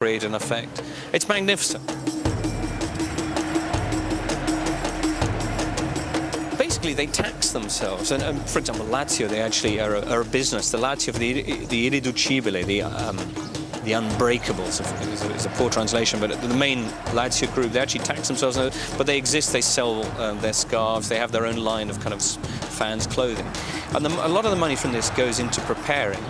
create an effect. It's magnificent. Basically, they tax themselves, and for example, Lazio, they actually are a business. The Lazio, the irriducibile, the unbreakables, is a poor translation, but the main Lazio group, they actually tax themselves, but they exist, they sell their scarves, they have their own line of kind of fans' clothing. And a lot of the money from this goes into preparing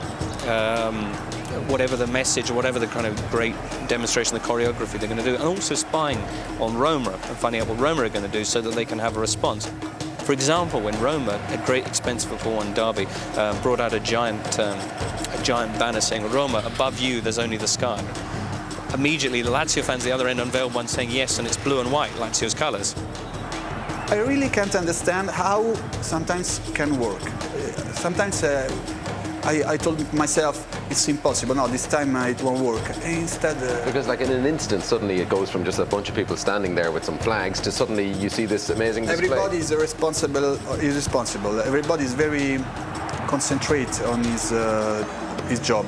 whatever the message or whatever the kind of great demonstration, the choreography they're going to do, and also spying on Roma and finding out what Roma are going to do so that they can have a response. For example, when Roma, a great expensive football derby, brought out a giant banner saying, "Roma, above you, there's only the sky." Immediately, the Lazio fans at the other end unveiled one saying, "Yes, and it's blue and white, Lazio's colours." I really can't understand how sometimes can work. Sometimes I told myself it's impossible. No, this time it won't work. Instead, because like in an instant, suddenly it goes from just a bunch of people standing there with some flags to suddenly you see this amazing display. Everybody is responsible. Everybody is very concentrate on his job.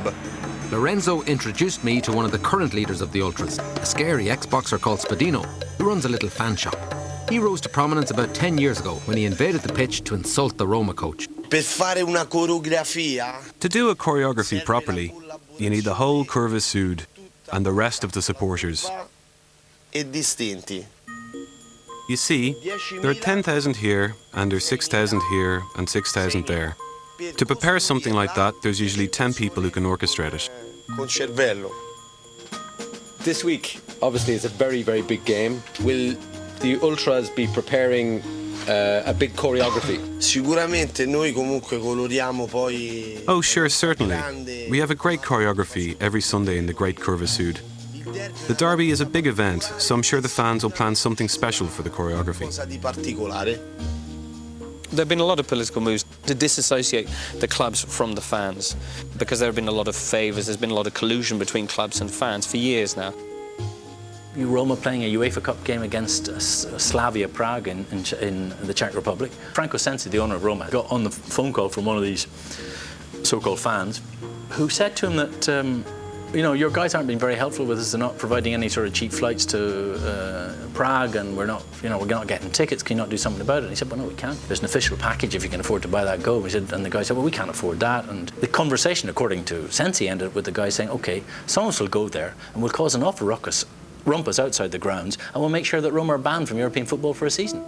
Lorenzo introduced me to one of the current leaders of the Ultras, a scary ex-boxer called Spadino, who runs a little fan shop. He rose to prominence about 10 years ago when he invaded the pitch to insult the Roma coach. To do a choreography properly, you need the whole Curva Sud and the rest of the supporters. You see, there are 10,000 here, and there's 6,000 here, and 6,000 there. To prepare something like that, there's usually 10 people who can orchestrate it. This week, obviously, is a very, very big game. Will the Ultras be preparing a big choreography? Oh, sure, certainly. We have a great choreography every Sunday in the Great Curva Sud. The derby is a big event, so I'm sure the fans will plan something special for the choreography. There have been a lot of political moves to disassociate the clubs from the fans, because there have been a lot of favours, there's been a lot of collusion between clubs and fans for years now. Roma playing a UEFA Cup game against Slavia Prague in the Czech Republic. Franco Sensi, the owner of Roma, got on the phone call from one of these so-called fans who said to him that, you know, your guys aren't being very helpful with us. They're not providing any sort of cheap flights to Prague, and we're not getting tickets. Can you not do something about it? And he said, well, no, we can't. There's an official package if you can afford to buy that go. He said, and the guy said, well, we can't afford that. And the conversation, according to Sensi, ended up with the guy saying, OK, some of us will go there and we'll cause an awful rumpus outside the grounds, and we'll make sure that Roma are banned from European football for a season.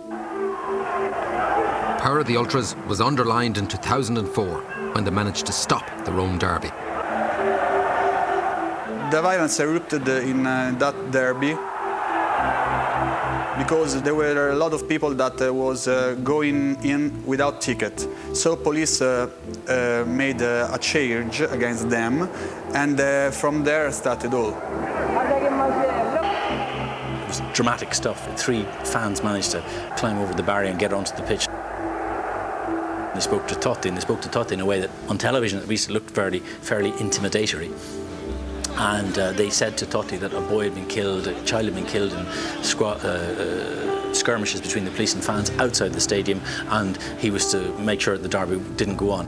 Power of the Ultras was underlined in 2004 when they managed to stop the Rome derby. The violence erupted in that derby because there were a lot of people that was going in without ticket. So police made a charge against them, and from there started all. It was dramatic stuff. 3 fans managed to climb over the barrier and get onto the pitch. They spoke to Totti, and they spoke to Totti in a way that on television at least it looked fairly intimidatory. And they said to Totti that a boy had been killed, a child had been killed in skirmishes between the police and fans outside the stadium, and he was to make sure that the derby didn't go on.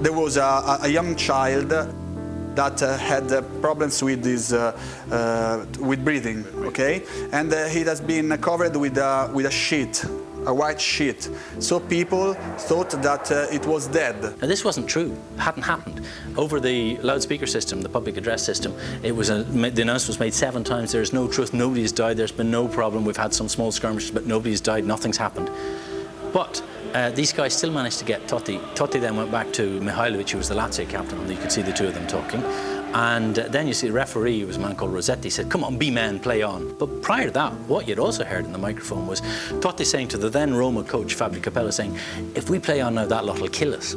There was a young child that had problems with his with breathing, okay, and he has been covered with a sheet, a white sheet. So people thought that it was dead. Now this wasn't true. It hadn't happened. Over the loudspeaker system, the public address system, it was the announcement was made 7 times. There's no truth. Nobody has died. There's been no problem. We've had some small skirmishes, but nobody's died. Nothing's happened. But these guys still managed to get Totti. Totti then went back to Mihailovic, who was the Lazio captain, and you could see the two of them talking. And then you see the referee, who was a man called Rossetti, said, come on, be men, play on. But prior to that, what you'd also heard in the microphone was Totti saying to the then Roma coach, Fabio Capello, saying, if we play on now, that lot will kill us.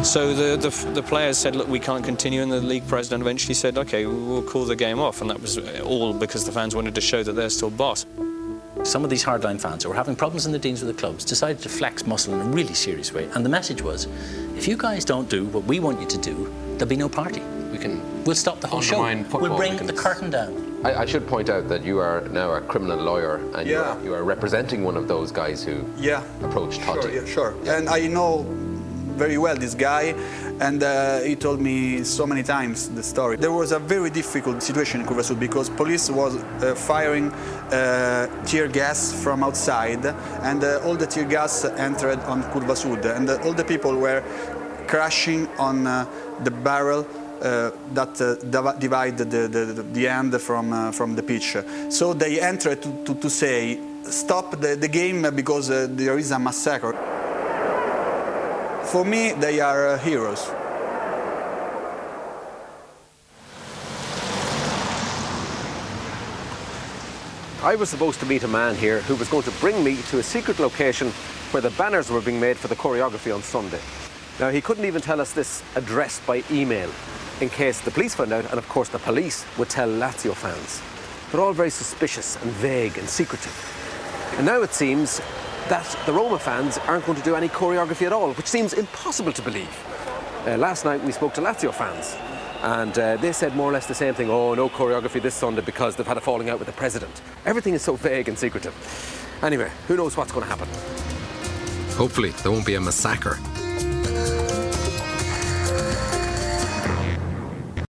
So the players said, look, we can't continue, and the league president eventually said, OK, we'll call the game off. And that was all because the fans wanted to show that they're still boss. Some of these hardline fans who were having problems in the dealings with the clubs decided to flex muscle in a really serious way. And the message was, if you guys don't do what we want you to do, there'll be no party. We'll stop the whole show. We'll bring the curtain down. I should point out that you are now a criminal lawyer, and you are representing one of those guys who approached Totti. Sure. And I know very well this guy. And he told me so many times the story. There was a very difficult situation in Curva Sud because police was firing tear gas from outside, and all the tear gas entered on Curva Sud, and all the people were crashing on the barrel that divide the end from the pitch. So they entered to say, stop the game because there is a massacre. For me, they are heroes. I was supposed to meet a man here who was going to bring me to a secret location where the banners were being made for the choreography on Sunday. Now, he couldn't even tell us this address by email in case the police found out, and of course the police would tell Lazio fans. They're all very suspicious and vague and secretive. And now it seems that the Roma fans aren't going to do any choreography at all, which seems impossible to believe. Last night we spoke to Lazio fans, and they said more or less the same thing. Oh, no choreography this Sunday because they've had a falling out with the president. Everything is so vague and secretive. Anyway, who knows what's going to happen? Hopefully there won't be a massacre.